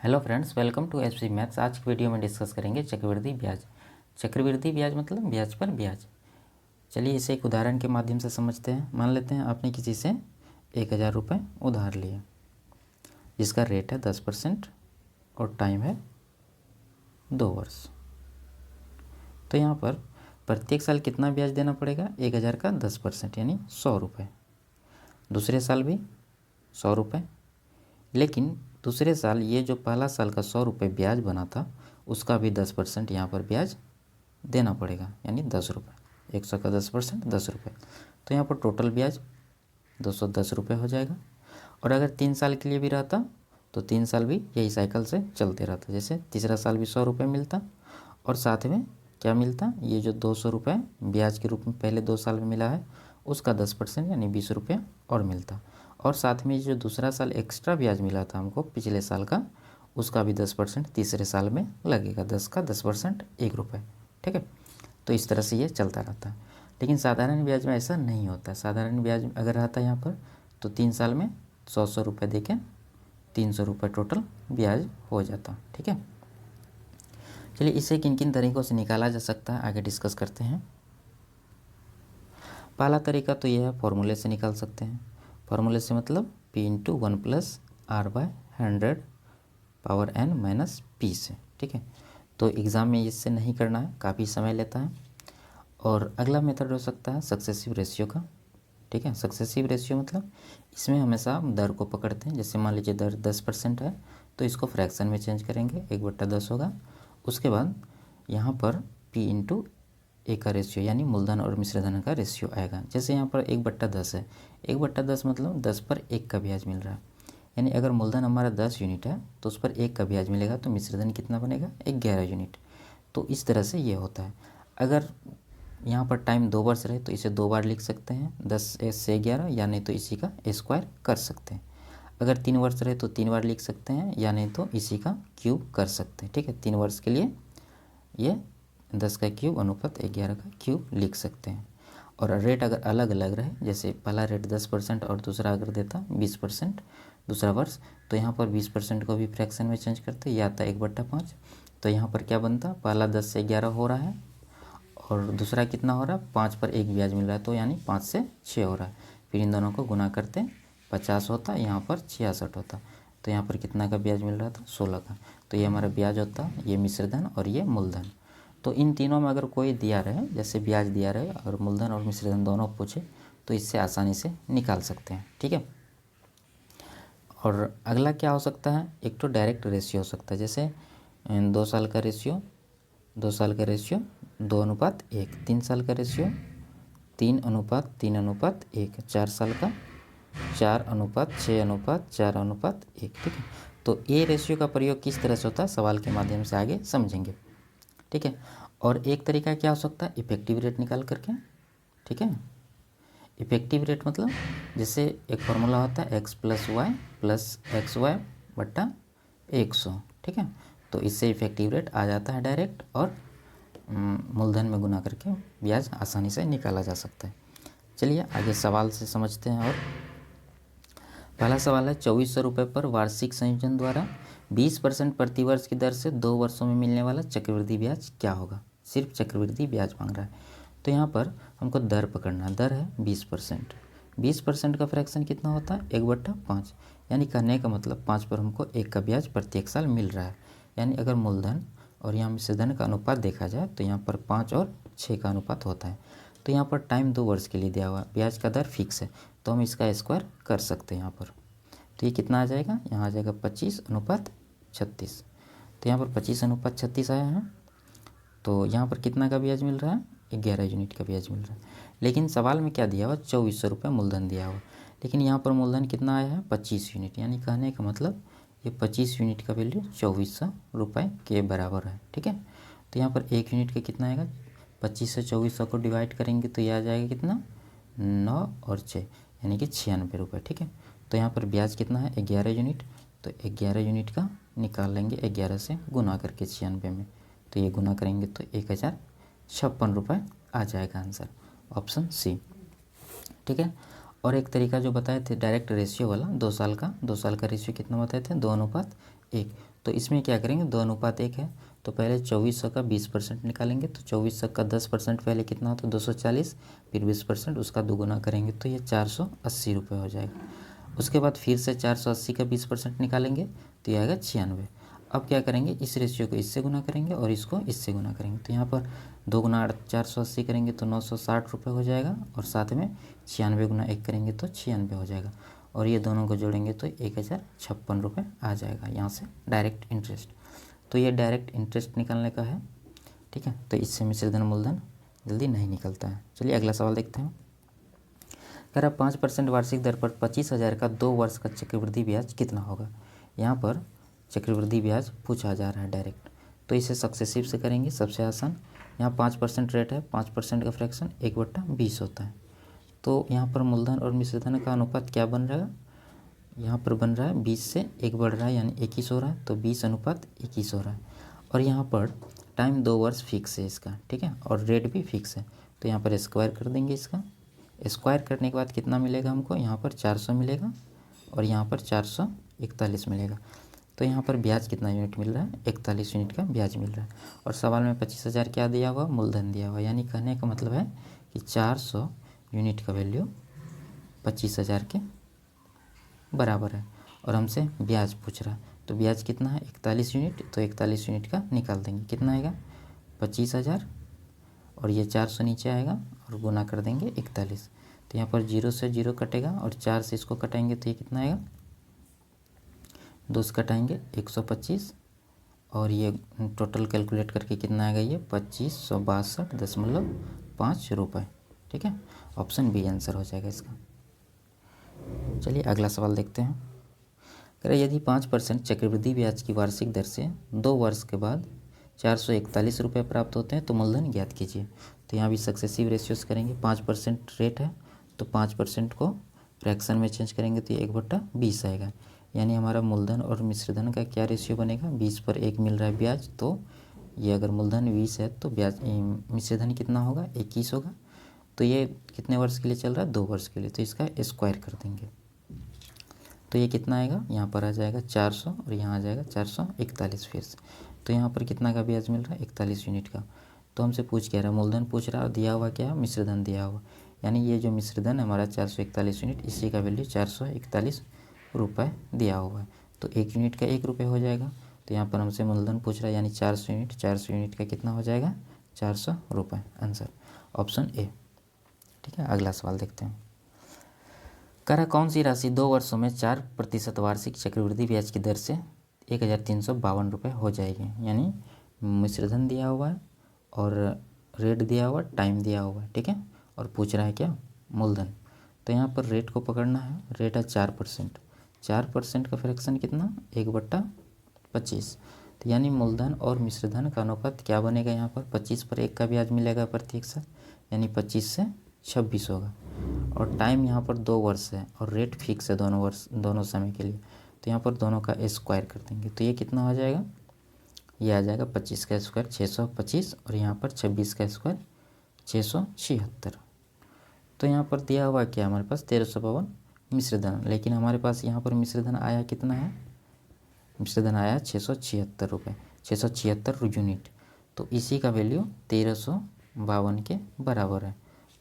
Hello friends, welcome to SP maths. आज की video में डिस्कस करेंगे चक्रवृद्धि ब्याज। चक्रवृद्धि ब्याज मतलब ब्याज पर ब्याज। चलिए इसे एक उदाहरण के माध्यम से समझते हैं। मान लेते हैं आपने किसी से 1000 रुपये उधार लिए, जिसका रेट है 10% और टाइम है 2 वर्ष। तो यहाँ पर प्रत्येक साल कितना ब्याज देना पड़ेगा? 1000 का 10% यानी 100 रुपये। दूसरे साल भी 100 रुपये, लेकिन दूसरे साल ये जो पहला साल का 100 रुपये ब्याज बना था उसका भी 10% यहाँ पर ब्याज देना पड़ेगा, यानी 10 रुपये। 100 का 10% 10 रुपये, तो यहाँ पर टोटल ब्याज 210 रुपये हो जाएगा। और अगर 3 साल के लिए भी रहता तो 3 साल भी यही साइकिल से चलते रहता। जैसे तीसरा साल भी 100 रुपये मिलता और साथ में क्या मिलता, ये जो 200 रुपये ब्याज के रूप में पहले 2 साल में मिला है उसका 10% यानी 20 रुपये और मिलता। और साथ में जो दूसरा साल एक्स्ट्रा ब्याज मिला था हमको पिछले साल का, उसका भी 10% तीसरे साल में लगेगा। 10 का 10% 1 रुपये। ठीक है, तो इस तरह से ये चलता रहता है। लेकिन साधारण ब्याज में ऐसा नहीं होता। साधारण ब्याज अगर रहता यहाँ पर तो 3 साल में 100 रुपये दे के 300 रुपये टोटल ब्याज हो जाता। ठीक है, चलिए इसे किन किन तरीक़ों से निकाला जा सकता है आगे डिस्कस करते हैं। पहला तरीका तो यह है, फॉर्मूले से निकाल सकते हैं। फॉर्मूले से मतलब P × 1 + R/100 power n minus P से। ठीक है, तो एग्ज़ाम में इससे नहीं करना है, काफ़ी समय लेता है। और अगला मेथड हो सकता है सक्सेसिव रेशियो का। ठीक है, सक्सेसिव रेशियो मतलब इसमें हमेशा हम दर को पकड़ते हैं। जैसे मान लीजिए दर 10% है तो इसको फ्रैक्शन में चेंज करेंगे, 1/10 होगा। उसके बाद यहाँ पर P × A का रेशियो यानी मूलधन और मिश्रधन का रेशियो आएगा। जैसे यहाँ पर 1/10 है, 1/10 मतलब 10 पर 1 का ब्याज मिल रहा है। यानी अगर मूलधन हमारा 10 यूनिट है तो उस पर 1 का ब्याज मिलेगा, तो मिश्रधन कितना बनेगा? 11 यूनिट। तो इस तरह से ये होता है। अगर यहाँ पर टाइम 2 वर्ष रहे तो इसे 2 बार लिख सकते हैं, 10 से 11, या नहीं तो इसी का स्क्वायर कर सकते हैं। अगर 3 वर्ष रहे तो 3 बार लिख सकते हैं, या नहीं तो इसी का क्यूब कर सकते हैं। ठीक है, 3 वर्ष के लिए ये 10 का क्यूब अनुपात 11 का क्यूब लिख सकते हैं। और रेट अगर अलग अलग रहे, जैसे पहला रेट 10% और दूसरा अगर देता 20% दूसरा वर्ष, तो यहाँ पर 20% को भी फ्रैक्शन में चेंज करते, या आता 1/5। तो यहाँ पर क्या बनता, पहला 10 से 11 हो रहा है और दूसरा कितना हो रहा है, 5 पर 1 ब्याज मिल रहा है, तो यानी 5 से 6 हो रहा है। फिर इन दोनों को गुना करते 50 होता, यहाँ पर 66 होता। तो यहाँ पर कितना का ब्याज मिल रहा था? 16 का। तो ये हमारा ब्याज होता, ये मिश्रधन और ये मूलधन। तो इन तीनों में अगर कोई दिया रहे, जैसे ब्याज दिया रहे और मूलधन और मिश्रधन दोनों पूछे, तो इससे आसानी से निकाल सकते हैं। ठीक है, और अगला क्या हो सकता है, एक तो डायरेक्ट रेशियो हो सकता है। जैसे 2 साल का रेशियो 2 साल का रेशियो 2:1, 3 साल का रेशियो 3:3:1, 4 साल का 4:6:4:1। ठीक है, तो ये रेशियो का प्रयोग किस तरह से होता है सवाल के माध्यम से आगे समझेंगे। ठीक है, और एक तरीका क्या हो सकता है, इफेक्टिव रेट निकाल करके। ठीक है, इफेक्टिव रेट मतलब जैसे एक फार्मूला होता है x + y + xy बट्टा 100। ठीक है, तो इससे इफेक्टिव रेट आ जाता है डायरेक्ट, और मूलधन में गुना करके ब्याज आसानी से निकाला जा सकता है। चलिए आगे सवाल से समझते हैं। और पहला सवाल है, 2400 रुपये पर वार्षिक संयोजन द्वारा 20% प्रतिवर्ष की दर से 2 वर्षों में मिलने वाला चक्रवृद्धि ब्याज क्या होगा? सिर्फ चक्रवृद्धि ब्याज मांग रहा है। तो यहाँ पर हमको दर पकड़ना है। दर है 20%। 20% का फ्रैक्शन कितना होता है? 1/5। यानी कहने का मतलब 5 पर हमको 1 का ब्याज प्रत्येक साल मिल रहा है। यानी अगर मूलधन और यहाँ मिश्रधन का अनुपात देखा जाए तो यहाँ पर 5 और 6 का अनुपात होता है। तो यहाँ पर टाइम 2 वर्ष के लिए दिया हुआ, ब्याज का दर फिक्स है, तो हम इसका स्क्वायर कर सकते हैं यहाँ पर। तो ये कितना आ जाएगा? यहाँ आ जाएगा 25:36। तो यहाँ पर 25:36 आया है। तो यहाँ पर कितना का ब्याज मिल रहा है? 11 यूनिट का ब्याज मिल रहा है। लेकिन सवाल में क्या दिया हुआ? 2400 रुपये मूलधन दिया हुआ। लेकिन यहाँ पर मूलधन कितना आया है? 25 यूनिट। यानी कहने का मतलब ये 25 यूनिट का वैल्यू 2400 रुपये के बराबर है। ठीक है, तो यहाँ पर 1 यूनिट का कितना आएगा? 25 से 2400 को डिवाइड करेंगे तो ये आ जाएगा कितना? 9 और 6 यानी कि 96 रुपये। ठीक है, तो यहाँ पर ब्याज कितना है? 11 यूनिट। तो 11 यूनिट का निकाल लेंगे 11 से गुना करके 96 में, तो ये गुना करेंगे तो 1056 रुपये आ जाएगा आंसर, ऑप्शन सी। ठीक है, और एक तरीका जो बताए थे डायरेक्ट रेशियो वाला 2 साल का रेशियो कितना बताए थे 2:1। तो इसमें क्या करेंगे 2:1 है तो पहले 2400 का 20% निकालेंगे, तो 2400 का 10% पहले कितना होता है 240, फिर 20% उसका दोगुना करेंगे तो ये 480 रुपये हो जाएगा। उसके बाद फिर से 480 का 20% निकालेंगे तो ये आएगा 96। अब क्या करेंगे इस रेशियो को इससे गुना करेंगे और इसको इससे गुना करेंगे, तो यहाँ पर 2 गुना 480 करेंगे तो 960 रुपये हो जाएगा, और साथ में 96 गुना 1 करेंगे तो 96 हो जाएगा, और ये दोनों को जोड़ेंगे तो 1056 रुपये आ जाएगा यहाँ से डायरेक्ट इंटरेस्ट। तो ये डायरेक्ट इंटरेस्ट निकालने का है, ठीक है। तो इससे मिश्रधन मूलधन जल्दी नहीं निकलता है। चलिए अगला सवाल देखते हैं। कह रहा 5% वार्षिक दर पर 25,000 का 2 वर्ष का चक्रवृद्धि ब्याज कितना होगा। यहाँ पर चक्रवृद्धि ब्याज पूछा जा रहा है डायरेक्ट, तो इसे सक्सेसिव से करेंगे सबसे आसान। यहाँ 5% रेट है, 5% का फ्रैक्शन 1/20 होता है। तो यहाँ पर मूलधन और मिश्रधन का अनुपात क्या बन रहा है, यहाँ पर बन रहा है 20 से 1 बढ़ रहा है यानी 21 हो रहा है, तो 20:21 हो रहा है। और यहाँ पर टाइम 2 वर्ष फिक्स है इसका, ठीक है, और रेट भी फिक्स है, तो यहाँ पर स्क्वायर कर देंगे इसका। स्क्वायर करने के बाद कितना मिलेगा हमको, यहाँ पर 400 मिलेगा और यहाँ पर 441 मिलेगा। तो यहाँ पर ब्याज कितना यूनिट मिल रहा है 41 यूनिट का ब्याज मिल रहा है। और सवाल में 25,000 क्या दिया हुआ मूलधन दिया हुआ, यानी कहने का मतलब है कि 400 यूनिट का वैल्यू 25,000 के बराबर है, और हमसे ब्याज पूछ रहा है। तो ब्याज कितना है 41 यूनिट, तो 41 यूनिट का निकाल देंगे, कितना आएगा 25,000 और ये 400 नीचे आएगा और गुना कर देंगे 41। तो यहाँ पर 0 से 0 कटेगा और 4 से इसको कटाएंगे तो ये कितना आएगा 2 से कटाएंगे 125, और ये टोटल कैलकुलेट करके कितना आएगा ये 2562.5 रुपये, ठीक है। ऑप्शन बी आंसर हो जाएगा इसका। चलिए अगला सवाल देखते हैं। कह रहे यदि 5% चक्रवृद्धि ब्याज की वार्षिक दर से 2 वर्ष के बाद 441 रुपये प्राप्त होते हैं तो मूलधन ज्ञात कीजिए। तो यहाँ भी सक्सेसिव रेशियोज करेंगे, 5% रेट है तो 5% को फ्रैक्शन में चेंज करेंगे तो ये 1/20 आएगा, यानी हमारा मूलधन और मिश्रधन का क्या रेशियो बनेगा 20 पर 1 मिल रहा है ब्याज, तो ये अगर मूलधन 20 है तो ब्याज मिश्रधन कितना होगा 21 होगा। तो ये कितने वर्ष के लिए चल रहा है 2 वर्ष के लिए, तो इसका स्क्वायर कर देंगे तो ये कितना आएगा, यहाँ पर आ जाएगा 400 और यहाँ आ जाएगा 441 फिर से। तो यहाँ पर कितना का ब्याज मिल रहा है 41 यूनिट का। तो हमसे पूछ क्या रहा है मूलधन पूछ रहा है और दिया हुआ क्या है मिश्रधन दिया हुआ, यानी ये जो मिश्रधन है हमारा 441 यूनिट, इसी का वैल्यू 441 रुपये दिया हुआ है, तो 1 यूनिट का 1 रुपये हो जाएगा। तो यहाँ पर हमसे मूलधन पूछ रहा है यानी 400 यूनिट, 400 यूनिट का कितना हो जाएगा 400 रुपये, आंसर ऑप्शन ए, ठीक है। अगला सवाल देखते हैं। कह रहा कौन सी राशि 2 वर्षों में 4% वार्षिक चक्रवृद्धि ब्याज की दर से 1,352 रुपये हो जाएगी, यानी मिश्रधन दिया हुआ है और रेट दिया हुआ टाइम दिया हुआ है, ठीक है, और पूछ रहा है क्या मूलधन। तो यहाँ पर रेट को पकड़ना है, रेट है 4%, 4% का फ्रैक्शन कितना 1/25, तो यानी मूलधन और मिश्रधन का अनुपात क्या बनेगा, यहाँ पर 25 पर 1 का ब्याज मिलेगा प्रत्येक साल, यानी 25 से 26 होगा, और टाइम यहाँ पर 2 वर्ष है और रेट फिक्स है दोनों समय के लिए, तो यहाँ पर दोनों का स्क्वायर कर देंगे तो ये कितना हो जाएगा, ये आ जाएगा 25 का स्क्वायर 625 और यहाँ पर 26 का स्क्वायर 676। तो यहाँ पर दिया हुआ क्या हमारे पास 1352 मिश्रधन, लेकिन हमारे पास यहाँ पर मिश्रधन आया कितना है, मिश्रधन आया 676 रुपये, 676 यूनिट, तो इसी का वैल्यू 1352 के बराबर है।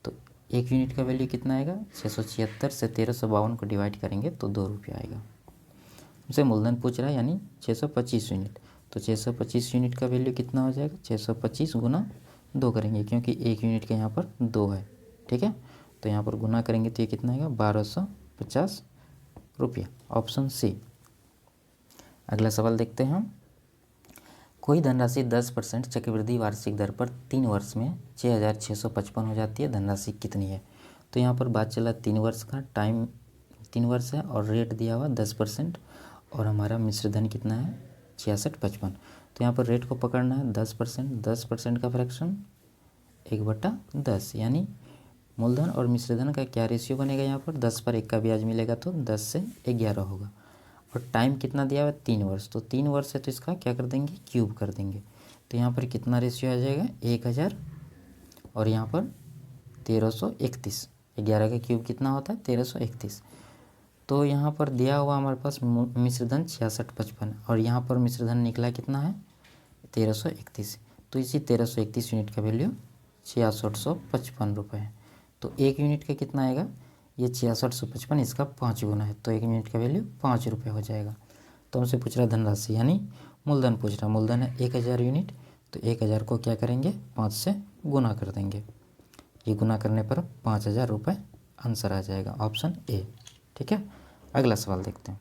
तो 1 यूनिट का वैल्यू कितना आएगा 676 से 1352 को डिवाइड करेंगे तो 2 रुपये आएगा। हमसे मूलधन पूछ रहा है यानी 625 यूनिट, तो 625 यूनिट का वैल्यू कितना हो जाएगा 625 गुना 2 करेंगे, क्योंकि 1 यूनिट का यहाँ पर 2 है, ठीक है। तो यहाँ पर गुना करेंगे तो ये कितना आएगा 1250 रुपये, ऑप्शन सी। अगला सवाल देखते हैं हम। कोई धनराशि 10% चक्रवृद्धि वार्षिक दर पर 3 वर्ष में 6,655 हो जाती है, धनराशि कितनी है। तो यहाँ पर बात चला 3 वर्ष का, टाइम 3 वर्ष है और रेट दिया हुआ 10%, और हमारा मिश्रधन कितना है 6655। तो यहाँ पर रेट को पकड़ना है 10%, 10% का फ्रैक्शन 1/10, यानी मूलधन और मिश्रधन का क्या रेशियो बनेगा, यहाँ पर 10 पर 1 का ब्याज मिलेगा तो 10 से 11 होगा, और टाइम कितना दिया हुआ है 3 वर्ष, तो 3 वर्ष है तो इसका क्या कर देंगे क्यूब कर देंगे, तो यहाँ पर कितना रेशियो आ जाएगा 1000 और यहाँ पर 1331, 11 का क्यूब कितना होता है 1331। तो यहाँ पर दिया हुआ हमारे पास मिश्रधन 6655 और यहाँ पर मिश्रधन निकला कितना है 1331। तो इसी 1331 यूनिट का वैल्यू 6655 रुपये है। तो 1 यूनिट का कितना आएगा, ये 6655 इसका 5 गुना है, तो 1 यूनिट का वैल्यू 5 रुपये हो जाएगा। तो हमसे पूछ रहा धनराशि यानी मूलधन पूछ रहा, मूलधन है 1000 यूनिट, तो 1000 को क्या करेंगे 5 से गुना कर देंगे, ये गुना करने पर 5000 रुपये आंसर आ जाएगा, ऑप्शन ए। ठीक है, अगला सवाल देखते हैं।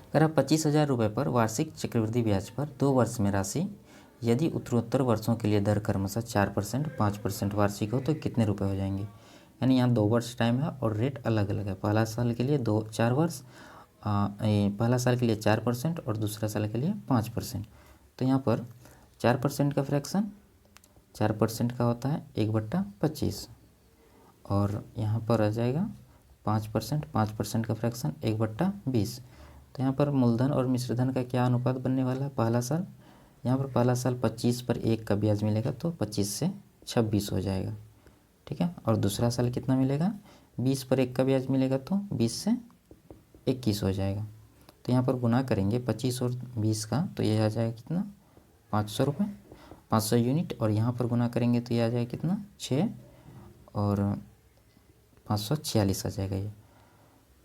अगर 25,000 रुपये पर वार्षिक चक्रवृद्धि ब्याज पर 2 वर्ष में राशि यदि उत्तरोत्तर वर्षों के लिए दर क्रमशः 4%, 5% वार्षिक हो तो कितने रुपए हो जाएंगे। यानी यहाँ 2 वर्ष टाइम है और रेट अलग अलग है। पहला साल के लिए 4 वर्ष, पहला साल के लिए 4% और दूसरा साल के लिए 5%। तो यहाँ पर 4% का फ्रैक्शन 4% का होता है 1/25 और यहाँ पर आ जाएगा 5%, 5% का फ्रैक्शन 1/20। तो यहाँ पर मूलधन और मिश्रधन का क्या अनुपात बनने वाला है। पहला साल, यहाँ पर पहला साल 25 पर 1 का ब्याज मिलेगा तो 25 से 26 हो जाएगा। ठीक है, और दूसरा साल कितना मिलेगा 20 पर 1 का ब्याज मिलेगा तो 20 से 21 हो जाएगा। तो यहाँ पर गुना करेंगे 25 और 20 का, तो ये आ जाएगा कितना 500 रुपये, 500 यूनिट, और यहाँ पर गुना करेंगे तो ये आ जाएगा कितना 6 और 546 आ जाएगा ये।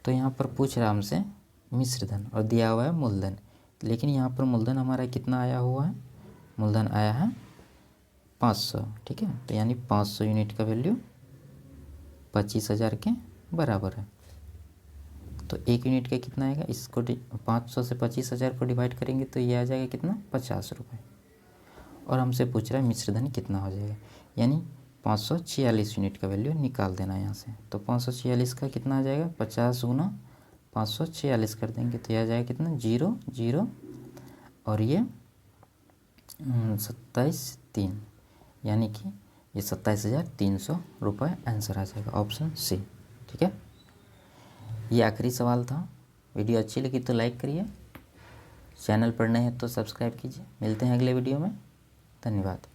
तो यहाँ पर पूछ रहा हमसे मिश्रधन और दिया हुआ है मूलधन, लेकिन यहाँ पर मूलधन हमारा कितना आया हुआ है, मूलधन आया है 500। ठीक है, तो यानी 500 यूनिट का वैल्यू 25,000 के बराबर है। तो 1 यूनिट का कितना आएगा, इसको 500 से 25,000 को डिवाइड करेंगे तो ये आ जाएगा कितना 50 रुपये। और हमसे पूछ रहा है मिश्रधन कितना हो जाएगा, यानी 546 यूनिट का वैल्यू निकाल देना है यहाँ से। तो 546 का कितना आ जाएगा 50 गुना 546 कर देंगे तो यह आ जाएगा कितना 0 0 और ये 27 3, यानी कि ये 27,300 रुपये आंसर आ जाएगा, ऑप्शन सी। ठीक है, ये आखिरी सवाल था। वीडियो अच्छी लगी तो लाइक करिए, चैनल पर नए हैं तो सब्सक्राइब कीजिए। मिलते हैं अगले वीडियो में, धन्यवाद।